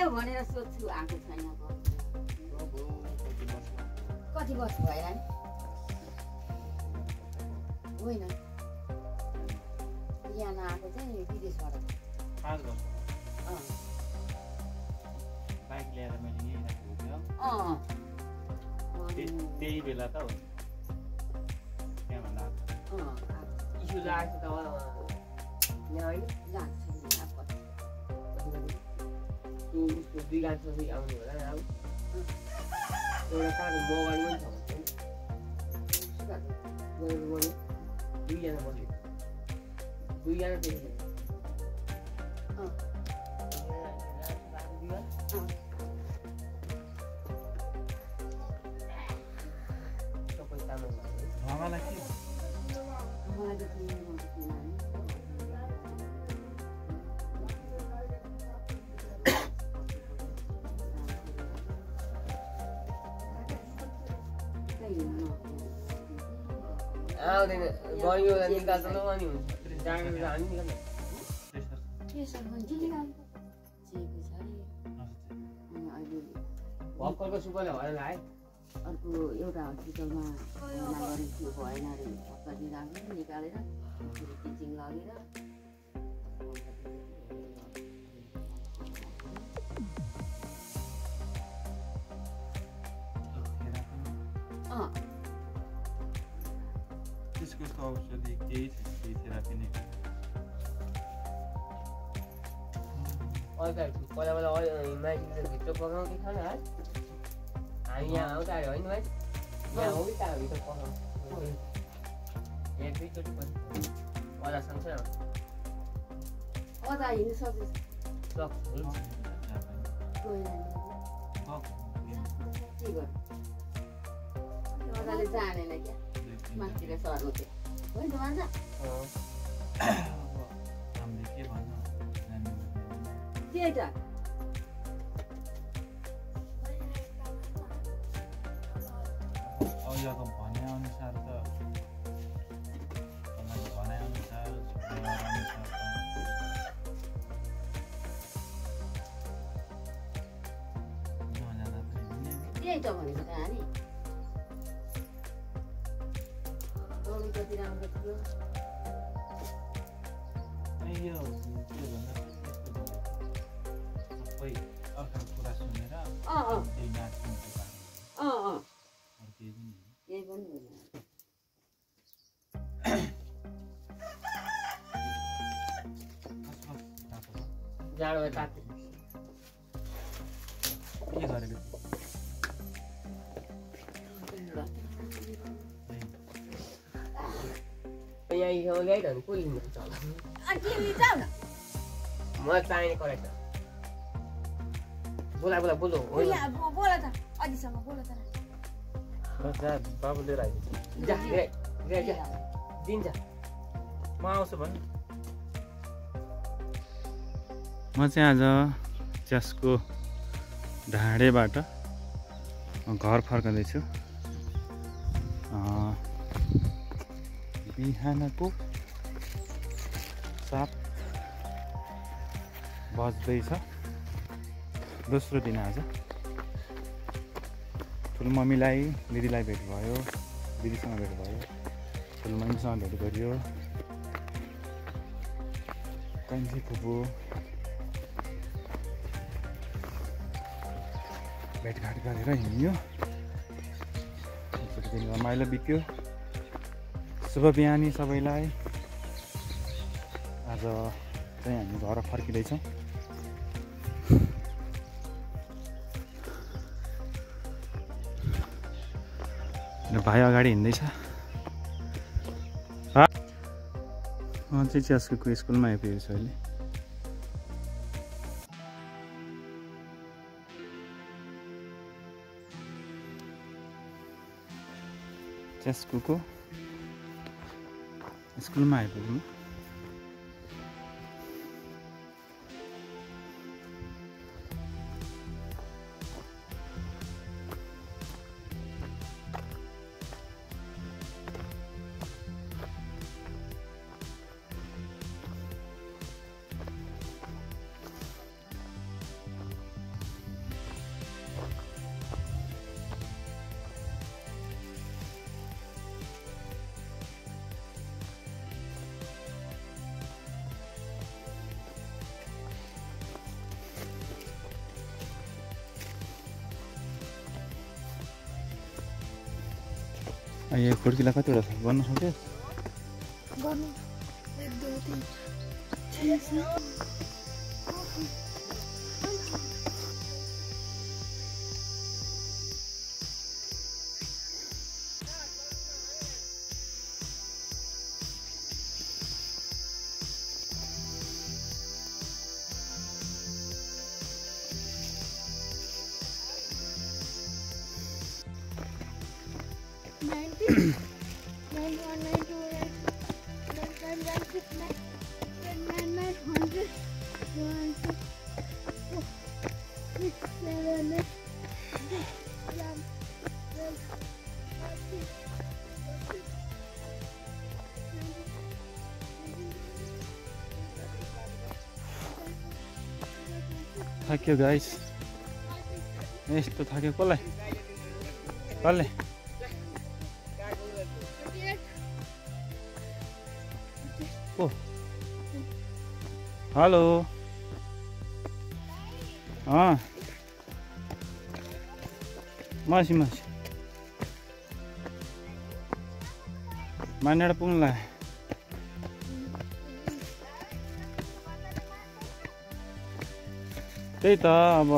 आयो भनेर सोध्छु आएको छैन कति वर्ष भयो नि होइन यहाँ आएको चाहिँ विदेशबाट 5 वर्ष बाइक ल्याएर मैले यहीँ राखेको थियो त्यही बेला त हो त्यहाँभन्दा इस्यु लाग्छ त यहाँ होइन उसको 2 लाखपछि आउनु होला अब एउटा कहाँको मोबाइल पनि छ 2जना बसेको 2जना देखेको आउँदैन गयो निकाल्छ न अनि हुन्छ डाँडा हामी निकाल्छ भक्करको सुकले भएन है अर्को एउटा हस्पिटलमा थियो भएन अरे हप्तादिन राख्नु निकालेर टिचिङ लगेर त्यसको औषधि केही थेरापी नै पहिला मान्छे भित्र पकाउँदै खान है हामी यहाँ आउँदा होइन भाइ यहाँ हो कि कहाँ भित्र पकाउँछ एकैचोटि पनि अदा सक्छ अदा हिँड्नु सक्छ अदाले जानेन क्या माथितिर सर्नु थियो होइन भन्छ हामीले के भन्नु त्यही त अहिलेको भनेअनुसार त भनाइअनुसार त्यही त भनेको कहानी कति राम्रो थियो यो के भन्दा सबै अर्काको कुरा सुनेर त्यही नाच्नु यही पनि जाडो तात्ति के गरेको यहाँ ल्याइरहनु को लिनुहुन्छ होला म चाहिने करेक्ट बोला बोला बोलो बोला त अझैसम्म बोला त बाबु लिएर आइदिन्छ दिन्छ म आउँछु भन्नु म चाहिँ आज च्यासको ढाडेबाट घर फर्कँदैछु बिहानको 7 बज्दैछ दोस्रो दिन आज ठुलमम्मीलाई दिदीलाई भेट भयो दिदीसँग भेट भयो ठुलमम्मीसँग भेट गरियो कान्छी फुपू भेटघाट गरेर हिँड्यो दिन रमाइलो बित्यो शुभ बिहानी सबैलाई आज चाहिँ हामी घर फर्किँदैछौँ भाइ अगाडि हिँड्दैछ म चाहिँ च्यासको स्कुलमा आइपुगेको छु अहिले च्यासको स्कुलमा आइपुग्नु यो खुड्कीलाई कतिवटा छ गर्न सक्यो? थाक्यो गाइस, यस्तो थाक्यो कसलाई? कसले? ओ हेलो, मासी मानेर पुग्नुलाई त्यही त अब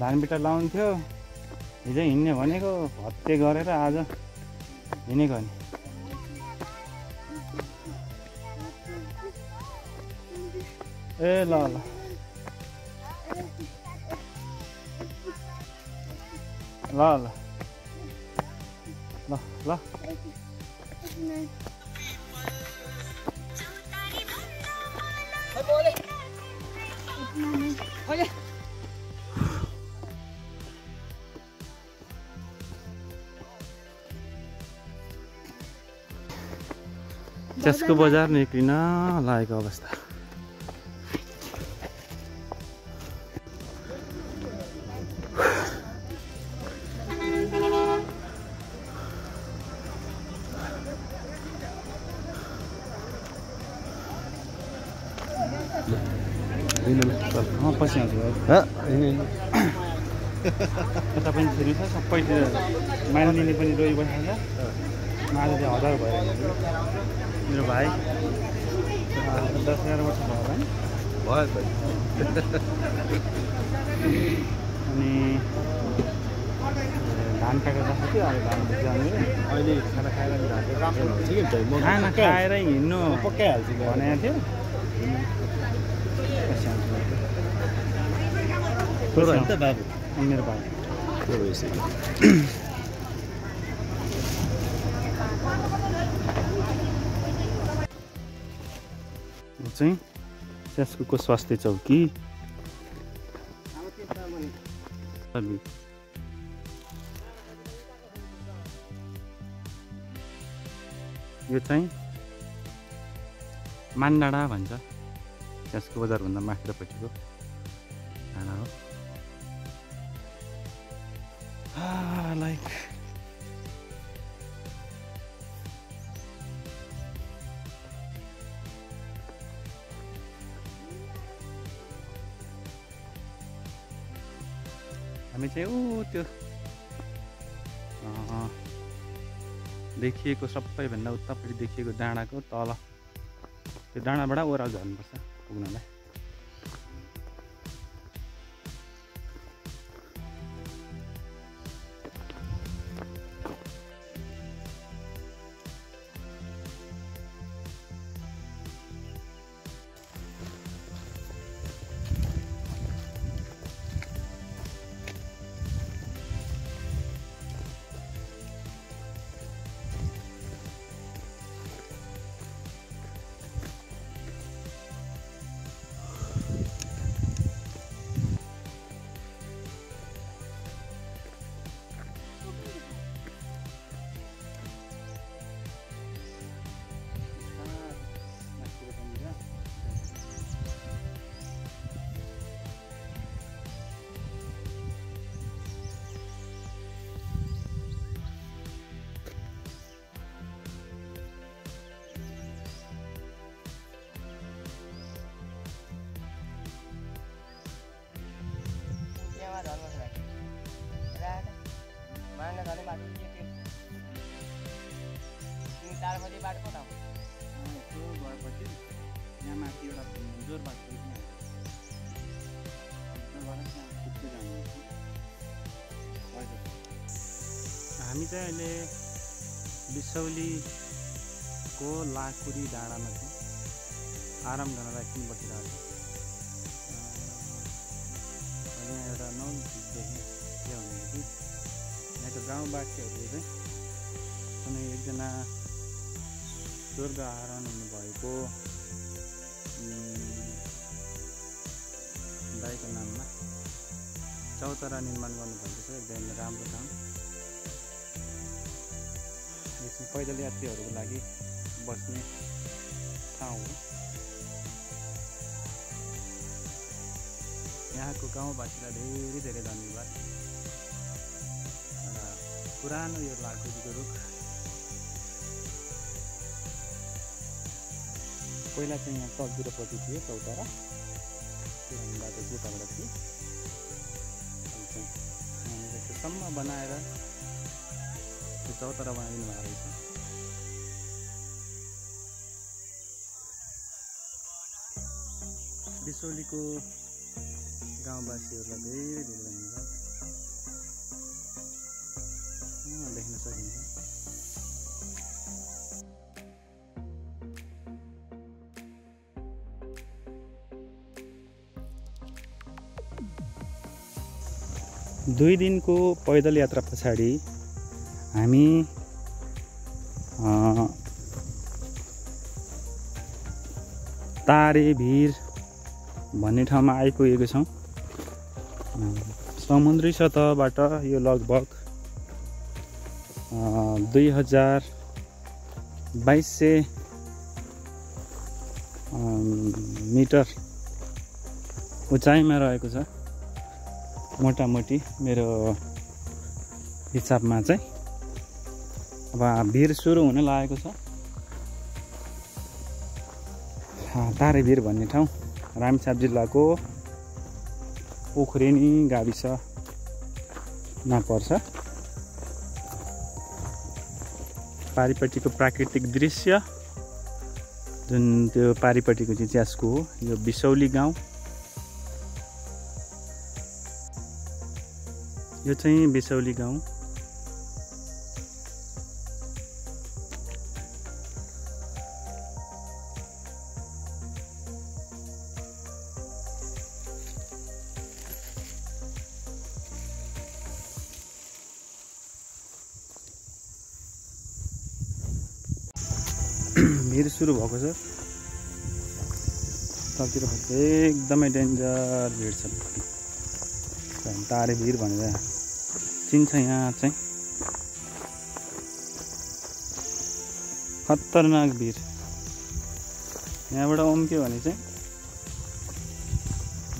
धान बिटा लाउन्थ्यो, हिजो हिँड्ने भनेको हत्ते गरेर आज हिँडेको नि। ए ल ल ल ल ल ल त्यसको बजार निक्लिन लागेको अवस्था। पछि आउँछु यता पनि फेरि छ सबैतिर मानिलिने पनि रोइ बसेको छ। आज चाहिँ 1000 भयो मेरो भाइ 10-11 वर्ष भयो होला नि अनि धान काटेर राखेको थियो। अब धान भिजाउने अहिले खाना खाएर खाना खाएर हिँड्नु पक्काइहाल्छु भनेको थियो। बाबु मेरो भाइ चाहिँ स्यास्कुको स्वास्थ्य चौकी यो चाहिँ मानडाँडा भन्छ। स्यास्कु बजारभन्दा माथिल्लोपट्टिको डाँडा हो। लाइक हामी चाहिँ त्यो देखिएको सबैभन्दा उत्तापट्टि देखिएको डाँडाको तल त्यो डाँडाबाट ओह्राल झर्नुपर्छ पुग्नलाई। जोरबाट हामी चाहिँ अहिले बिसौलीको लाकुरी डाँडामा छौँ। आराम गर्नलाई एकछिन बसिरहेको छ। अहिले यहाँ एउटा नौल देखेँ के भनेदेखि यहाँको गाउँवासीहरूले चाहिँ कुनै एकजना स्वर्ग आरोहण हुनुभएको दाइको नाममा चौतारा निर्माण गर्नुभएको छ। एकदम राम्रो काम। यसमा पैदल यात्रीहरूको लागि बस्ने ठाउँ हो। यहाँको गाउँवासीलाई धेरै धेरै धन्यवाद। पुरानो यो लाकुरीको रुख पहिला चाहिँ यहाँ तकजुरपट्टि थियो चौतारा, पुरानो बाटो चाहिँ तलबाट थियो। यहाँनिर त्योसम्म बनाएर त्यो चौतारा बनाइदिनु भएको रहेछ। बिसौलीको गाउँवासीहरूलाई धेरै धेरै धन्यवाद। देख्न सकिन्छ। दुई दिनको पैदल यात्रा पछाडि हामी तारेभिर भन्ने ठाउँमा आइपुगेको छौँ। समुद्री सतहबाट यो लगभग 2200 मिटर उचाइमा रहेको छ मोटामोटी मेरो हिसाबमा चाहिँ। अब भिर सुरु हुन लागेको छ। तारेभिर भन्ने ठाउँ रामेछाप जिल्लाको उखरेनी गाविसमा पर्छ। पारिपट्टिको प्राकृतिक दृश्य जुन त्यो पारिपट्टिको चाहिँ च्यास्को हो। यो बिसौली गाउँ। यो चाहिँ बिसौली गाउँ। भिर सुरु भएको छ। तलतिर एकदमै डेन्जर भिड छ। तारेभिर भनेर चिन्छ। यहाँ चाहिँ खतरनाक भिर। यहाँबाट उम्क्यो भने चाहिँ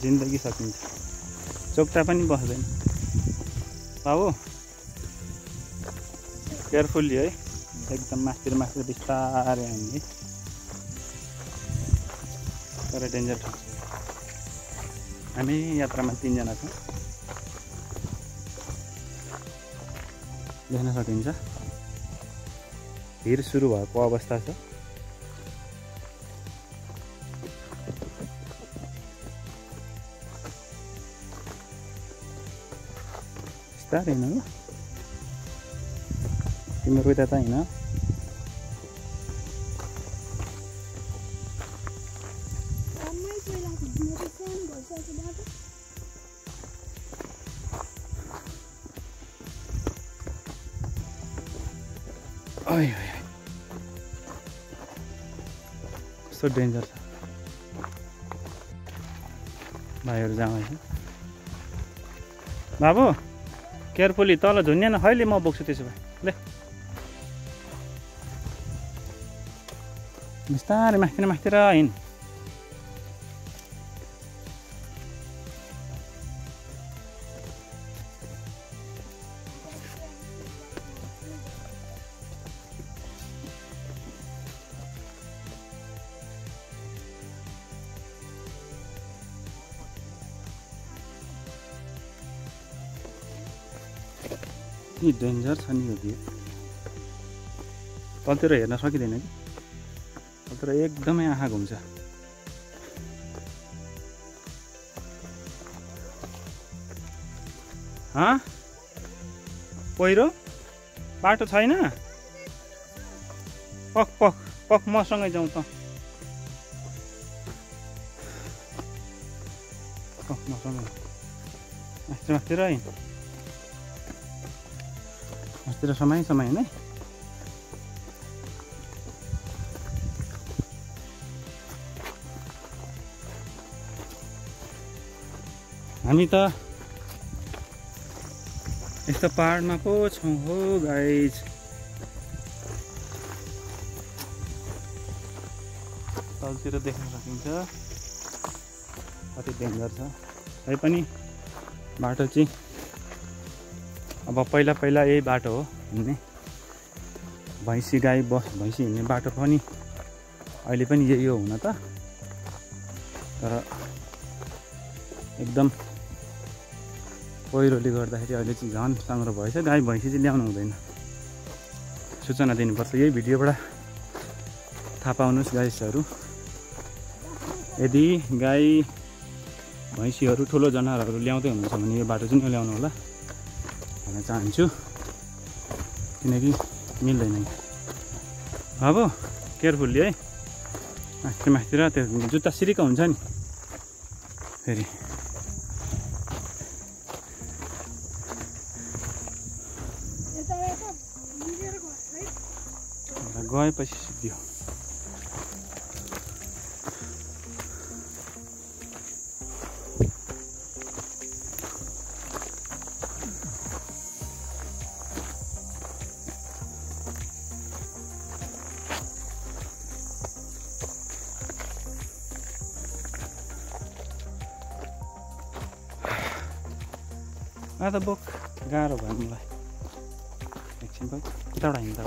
जिन्दगी सकिन्छ। चोक्टा पनि बस्दैन। बाबु केयरफुल्ली है। एकदम मास्तिर बिस्तारै हामी तर डेन्जर ठाउँ छ। हामी यात्रामा 3 जना छौँ। देख्न सकिन्छ भिर सुरु भएको अवस्था छ। बिस्तारै हिँड्नु तिम्रो उता त होइन। कस्तो डेन्जर छ भाइहरू। जाँदैछ बाबु केयरफुली। तल झुन्ने न खैले म बोक्छु त्यसो भए। ले बिस्तारै मास्तिर हिँड। के डेन्जर छ नि यो भिर। तलतिर हेर्न सकिँदैन कि। तलतिर एकदमै आँखा घुम्छ। पहिरो बाटो छैन पक पक पक मसँगै जाउँ त मसँगै अस्तिर है अस्तिर समय नै हामी त यस्तो पहाडमा पो छौँ हो गाइज तलतिर देख्न सकिन्छ कति डेन्जर छ तैपनि बाटो चाहिँ अब पहिला यही बाटो हो हिँड्ने भैँसी गाई भैँसी हिँड्ने बाटो पनि अहिले पनि यही हो हुन त तर एकदम पहिरोले गर्दाखेरि अहिले चाहिँ झन् साङ्ग्रो भएछ गाई भैँसी चाहिँ ल्याउनु हुँदैन सूचना दिनुपर्छ यही भिडियोबाट थाहा पाउनुहोस् गाइसहरू यदि गाई भैँसीहरू ठुलो जनावरहरू ल्याउँदै हुनुहुन्छ भने यो बाटो चाहिँ नल्याउनु होला भन्न चाहन्छु किनकि मिल्दैन अब केयरफुल्ली है माथितिर त्यो जुत्ता सिरिका हुन्छ नि फेरि गएपछि सिद्धियो त बोक गाह्रो भयो मलाई एकछिन भयो यताबाट हिँड्दा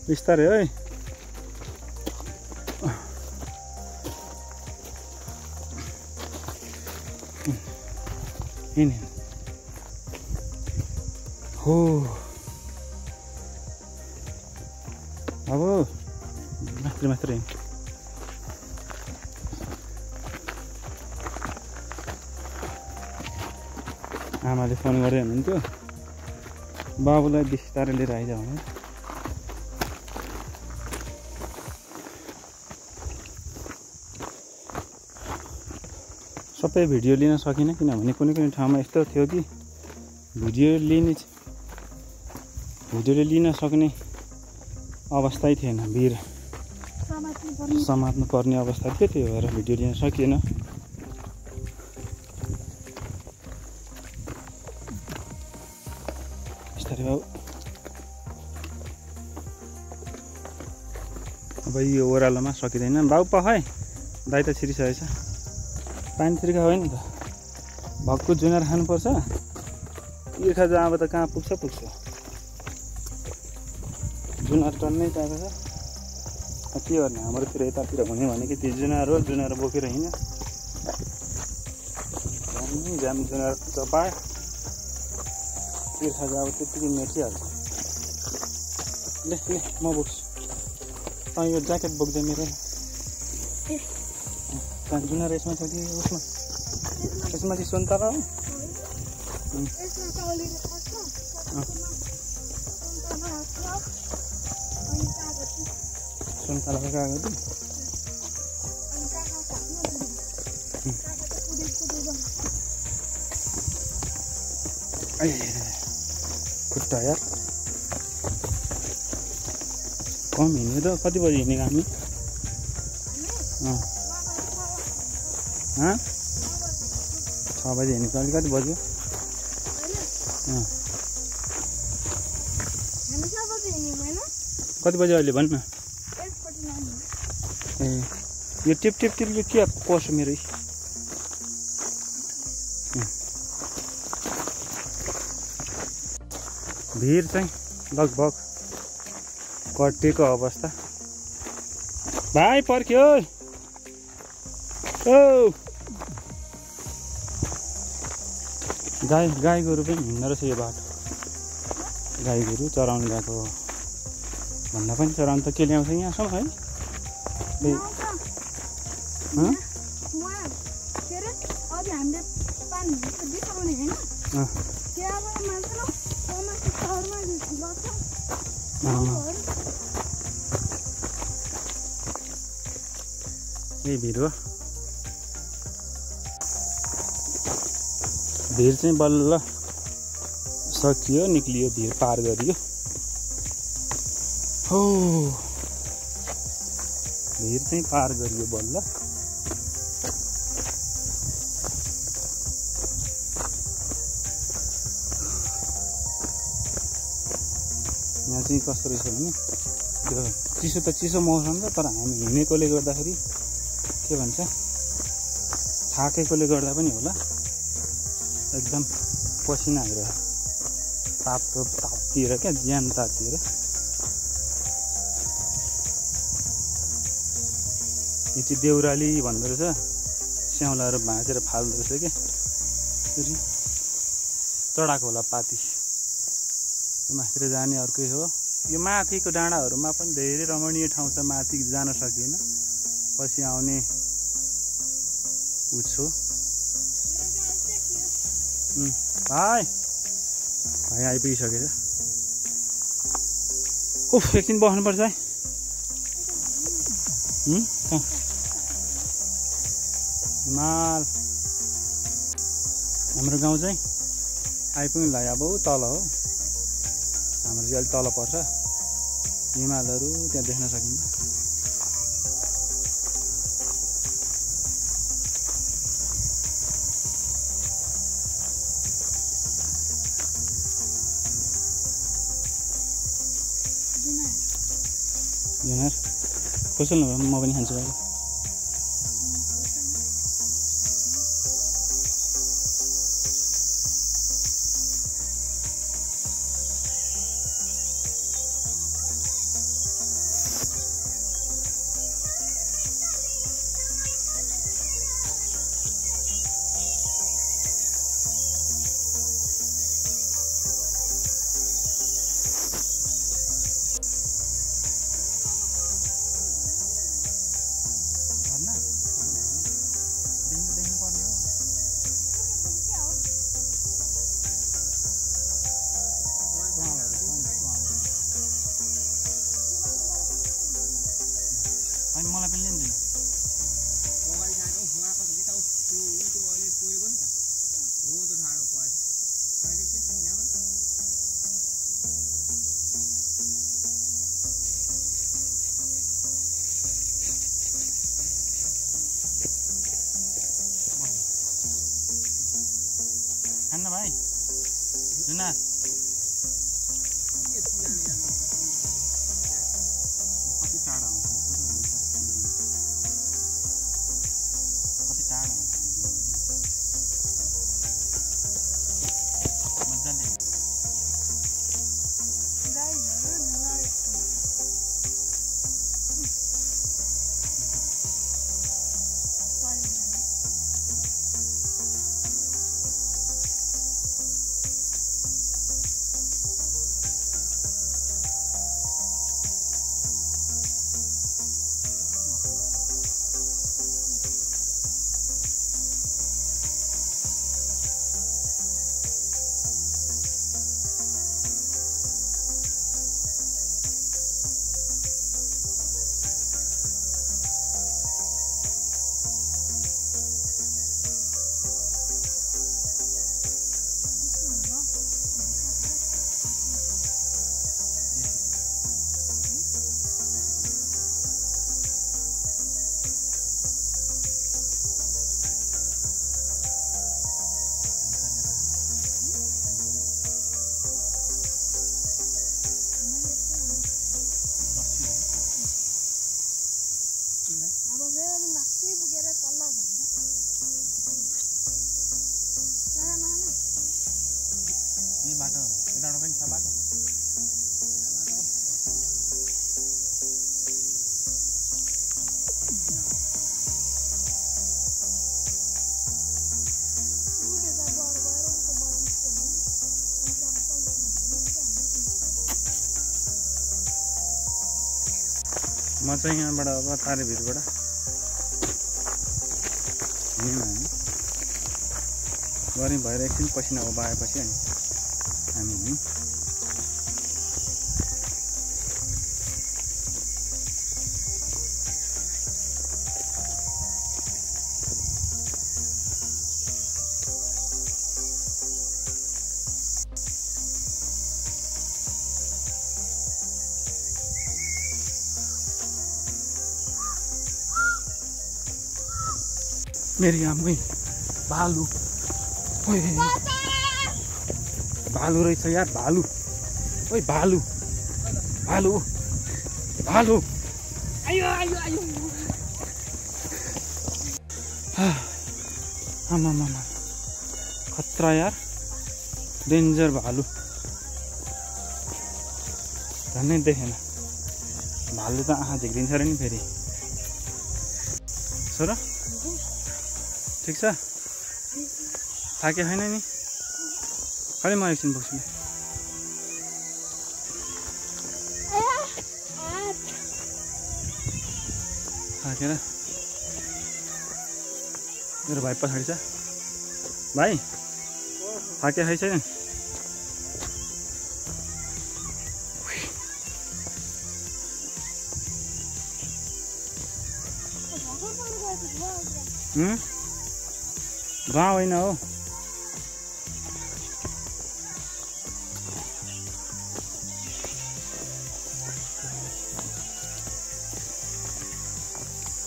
बिस्तारै है हो अब मात्र आमाले फोन गर्दै हुनुहुन्थ्यो बाबुलाई बिस्तारै लिएर आइज भने सबै भिडियो लिन सकिनँ किनभने कुनै ठाउँमा यस्तो थियो कि भिडियोले लिन सक्ने अवस्थै थिएन भिड समात्नु पर्ने अवस्था थियो त्यही भएर भिडियो लिन सकिएन बिस्तारै बाबु अब यो ओह्रालोमा सकिँदैन बाबु पखाइ दाइ त छिरिसकेछ पानी छिर्का होइन त भक्कु जुनार खानुपर्छ तिर्खा जहाँ अब त कहाँ पुग्छ जुनार टन्नै चाहिएको छ के गर्ने हाम्रोतिर यतातिर हुने भनेको त्यो जुनार बोकेर हिँड्यो जाम जुनार चपाए तिर्खा जहाँ अब त्यत्तिकै मेटिहाल्छ ले म बोक्छु तँ यो ज्याकेट बोक्दै मेरो जुनार यसमा छ कि उसमा यसमा चाहिँ सुन्तला हो सुन्तलाको कागज खुट्टा यार कम हिँड्यो त कति बजी हिँडेको हामी 6 बजे हिँडेको अहिले कति बज्यो कति बज्यो अहिले भन्न ए यो टिप यो के पर्छ मेरो भिड चाहिँ लगभग कटेको अवस्था। भाइ पर्ख्यो ओ गाई गोरु पनि हिँड्दो रहेछ यो बाटो। गाई गोरु चराउनु गएको भन्दा पनि चराउनु त के ल्याउँछ यहाँसम्म है? यही भिड हो। भिड चाहिँ बल्ल सकियो, निक्लियो, भिड पार गरियो। हो भिड चाहिँ पार गरियो बल्ल। यहाँ चाहिँ कस्तो रहेछ भने त्यो चिसो त चिसो मौसम छ, तर हामी हिँडेकोले गर्दाखेरि के भन्छ थाकेकोले गर्दा पनि होला एकदम पसिना आइरहेको तातो तातिएर क्या ज्यान तातिएर। यो चाहिँ देउराली भन्दो रहेछ, स्याउलाहरू भाँचेर फाल्दो रहेछ क्या यसरी चढाएको होला पाती। यो माथितिर जाने अर्कै हो। यो माथिको डाँडाहरूमा पनि धेरै रमणीय ठाउँ छ, माथि जान सकिएन, पछि आउने उछो। भाइ आइपुगिसकेछ। उफ एकछिन बस्नुपर्छ है। हिमाल हाम्रो गाउँ चाहिँ आइपुग्नु लाग्यो। अब तल हो हाम्रो चाहिँ अलिक तल पर्छ। हिमालहरू त्यहाँ देख्न सकिन्छ। खोसल न म पनि खान्छु भाइ। मलाई पनि ल्याइदिनु। खान्न भाइ जुना कति टाढा आउँछ मजाले। बाटो यताबाट पनि छ बाटो। म चाहिँ यहाँबाट अब तारेभिरबाट हिँड्यौँ हामी गर्मी भएर एकछिन पसिना उभाएपछि अनि हामी हिँड्यौँ। मेरी आमै भालु, ओए भालु रहेछ यार, भालु, ओए भालु, भालु, भालु, आयो आयो आयो, आमा खतरा यार, डेन्जर भालु, झन्नै देखेन। भालु त आँखा झिक्दिन्छ र नि फेरि। छोरा ठिक छ, थाके छैन नि? खालि म एकछिन बस्छु। थाकेर मेरो भाइ पछाडि छ। भाइ थाके छैन? गाउँ होइन हो,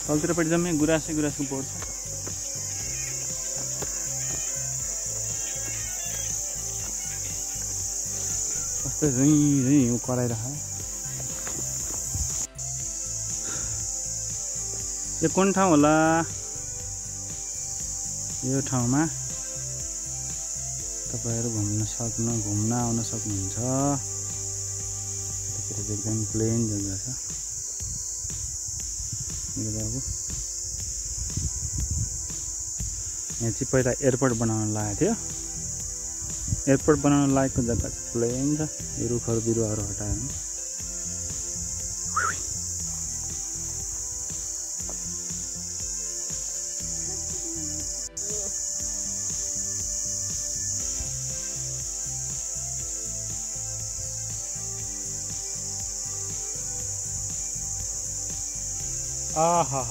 तलतिरपट्टि जम्मै गुराँसै गुराँसको बोर्ड छ। कस्तो झुइ हिउँ कराइरह। यो कुन ठाउँ होला? यो ठाउँमा तपाईहरु घुम्न आउन सक्नुहुन्छ। यतातिर एकदम प्लेन जग्गा छ। मेरो बाबु यहाँ चाहिँ पहिला एयरपोर्ट बनाउन लागेको थियो। एयरपोर्ट बनाउन लागेको जग्गा चाहिँ प्लेन छ। यो रुखहरू बिरुवाहरू हटाएर आहा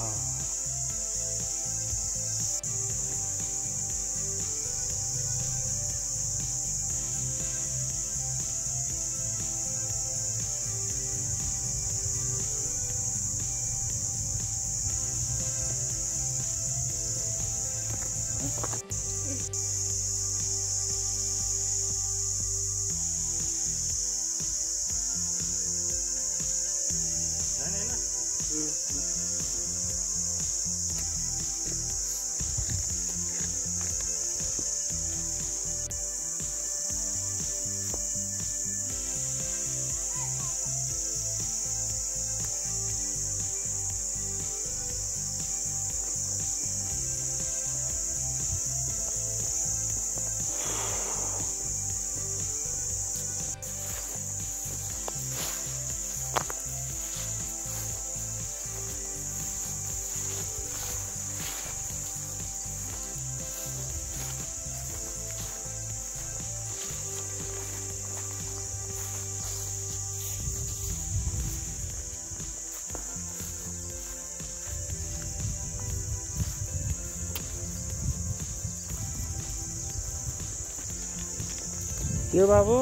यो बाबु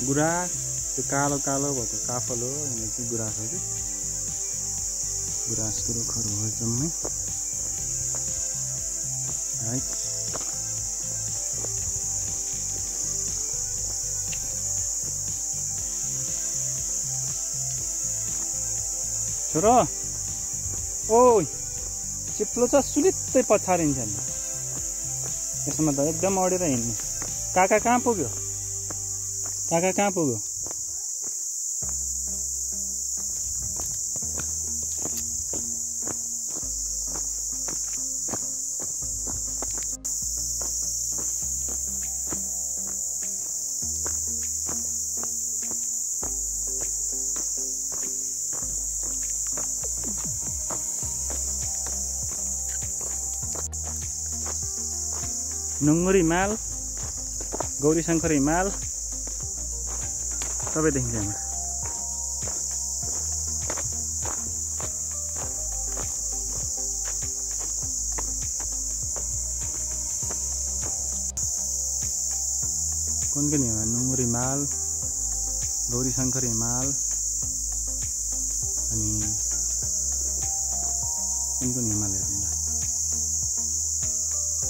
गुराँस त्यो कालो कालो भएको काफल हो। यहाँ चाहिँ गुराँस हो कि गुराँसको रुखहरू हो जम्मै। छोरो ओ चिप्लो छ सुलित्तै पछारिन्छ नि। यसमा त एकदम अडेर हिँड्ने। काका कहाँ पुग्यो? काका कहाँ पुग्यो? नुङ्गुर हिमाल, गौरीशङ्कर हिमाल सबै देखिन्छ यहाँबाट। कुन हिमाल? नुङ्गुर हिमाल, गौरीशङ्कर हिमाल अनि कुन हिमाल हेर्ने ल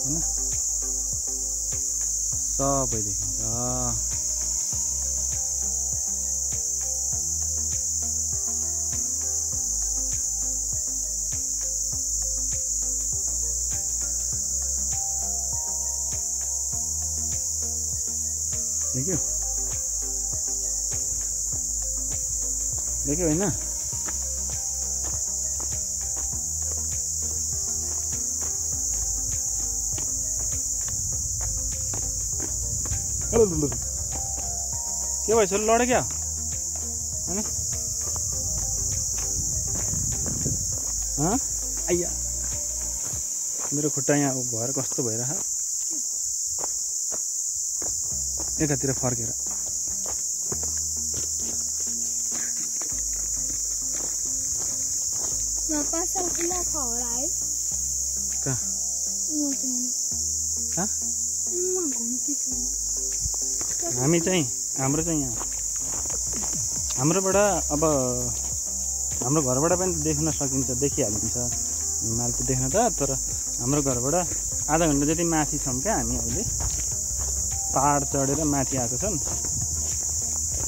हैन, सबै देखिन्छ। देख्यो देख्यो होइन? के भएछ लड्यो क्या होइन? आइया मेरो खुट्टा यहाँ भएर कस्तो भइरह एकातिर फर्केर। हामी चाहिँ हाम्रो चाहिँ यहाँ हाम्रोबाट अब हाम्रो घरबाट पनि देख्न सकिन्छ, देखिहालिन्छ हिमाल त देख्न त। तर हाम्रो घरबाट आधा घन्टा जति माथि छौँ क्या हामी अहिले, पहाड चढेर माथि आएको छन्।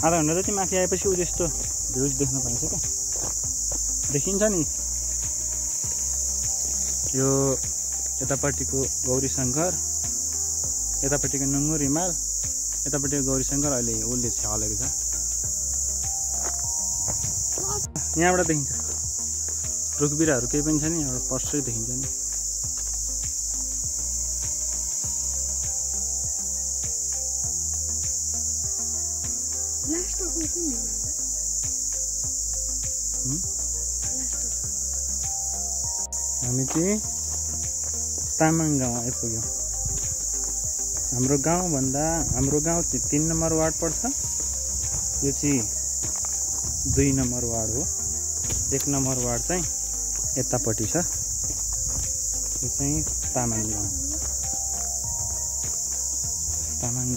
आधा घन्टा जति माथि आएपछि ऊ जस्तो भ्युज देख्न पाइन्छ क्या, देखिन्छ नि। यो यतापट्टिको गौरीशङ्कर, यतापट्टिको नुङ्गुर हिमाल, यतापट्टिको गौरीशङ्कर अहिले उसले छलेको छ। यहाँबाट देखिन्छ, रुखबिराहरू केही पनि छैन, यहाँबाट प्रष्टै देखिन्छ नि। हामी चाहिँ तामाङ गाउँ आइपुग्यौँ। हाम्रो गाउँ चाहिँ 3 नम्बर वार्ड पर्छ। यो चाहिँ 2 नम्बर वार्ड हो। 1 नम्बर वार्ड चाहिँ यतापट्टि छ। यो चाहिँ तामाङ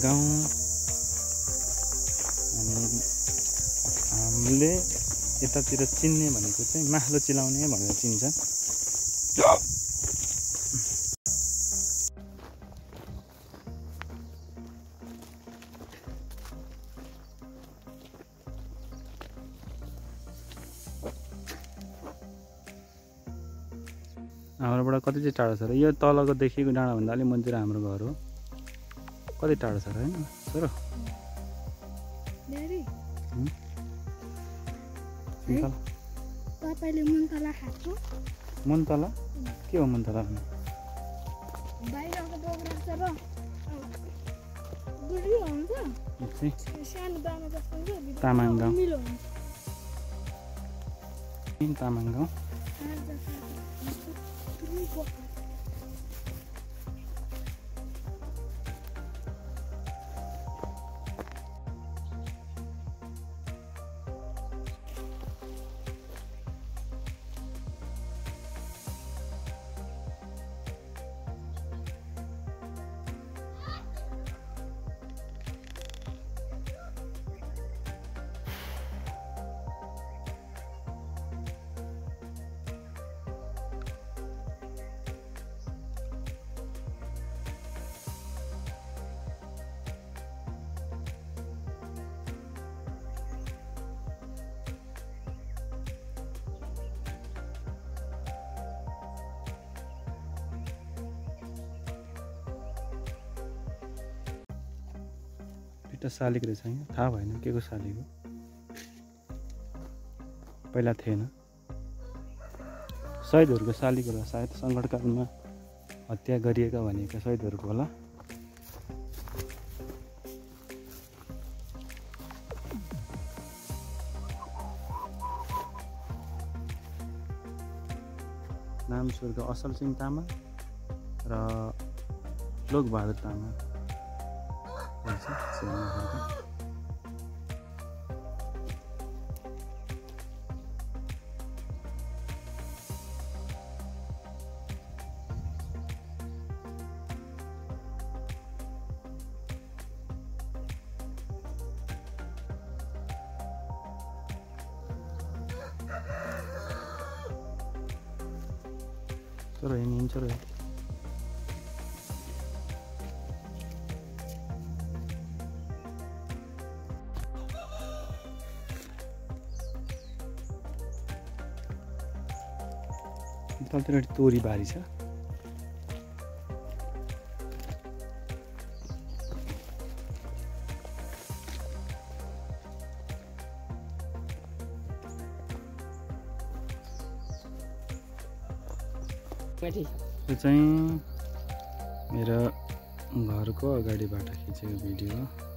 गाउँ। अनि हामीले यतातिर चिन्ने भनेको चाहिँ माहलो चिलाउने भनेर चिन्छ। हाम्रोबाट कति चाहिँ टाढो छ र? यो तलको देखिएको डाँडाभन्दा अलिक मन्दिर हाम्रो घर हो। कति टाढो छ र होइन सर? तपाईले मुन्तला खाएको? मुन्तला के हो? मुन्तला बाहिरको डोगरा छ र गुडियो हुन्छ, सानो दाना जस्तो हुन्छ। तामाङ गाउँ, तामाङ गाउँ। दुईवटा शालिग रहेछ यहाँ, थाहा भएन के को शालिग हो, पहिला थिएन। शहीदहरूको शालिग होला सायद, सङ्कटकालमा हत्या गरिएका भनेका शहीदहरूको होला। नाम स्वर्ग असल सिंह तामाङ र लोक बहादुर तामाङ सेवानगरको। चलो ini चलो तलतिर तोरी बारी छ। यो चाहिँ मेरो घरको अगाडिबाट खिचेको भिडियो हो।